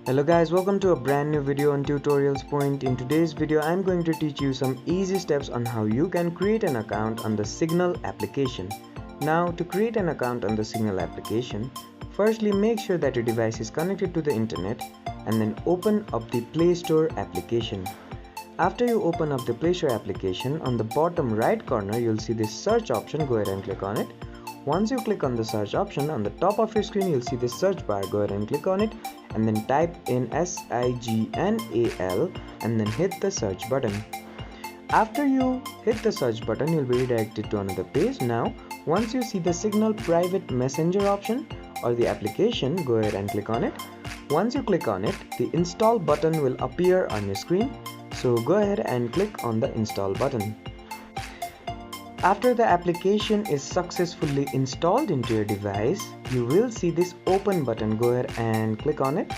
Hello guys, welcome to a brand new video on Tutorials Point. In today's video, I'm going to teach you some easy steps on how you can create an account on the Signal application. Now, to create an account on the Signal application, firstly make sure that your device is connected to the internet and then open up the Play Store application. After you open up the Play Store application, on the bottom right corner you'll see this search option. Go ahead and click on it. Once you click on the search option, on the top of your screen you'll see this search bar. Go ahead and click on it and then type in SIGNAL and then hit the search button. After you hit the search button, you'll be redirected to another page. Now, once you see the Signal private messenger option or the application, go ahead and click on it. Once you click on it, the install button will appear on your screen. So go ahead and click on the install button. After the application is successfully installed into your device, you will see this open button. Go ahead and click on it.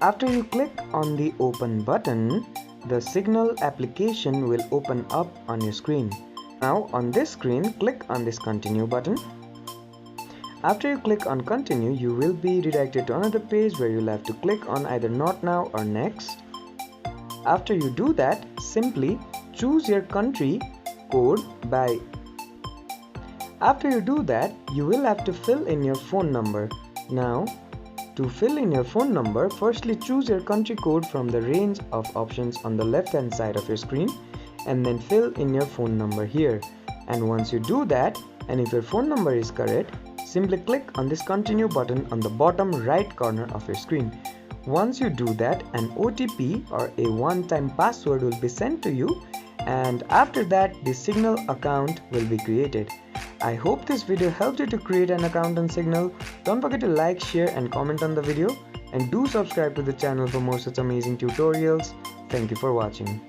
After you click on the open button, the Signal application will open up on your screen. Now on this screen, click on this continue button. After you click on continue, you will be redirected to another page where you'll have to click on either not now or next. After you do that, simply choose your country code by. After you do that, you will have to fill in your phone number. Now, to fill in your phone number, firstly choose your country code from the range of options on the left hand side of your screen and then fill in your phone number here. And once you do that, and if your phone number is correct, simply click on this continue button on the bottom right corner of your screen. Once you do that, an OTP or a one-time password will be sent to you, and after that the Signal account will be created. I hope this video helped you to create an account on Signal. Don't forget to like, share and comment on the video, and do subscribe to the channel for more such amazing tutorials. Thank you for watching.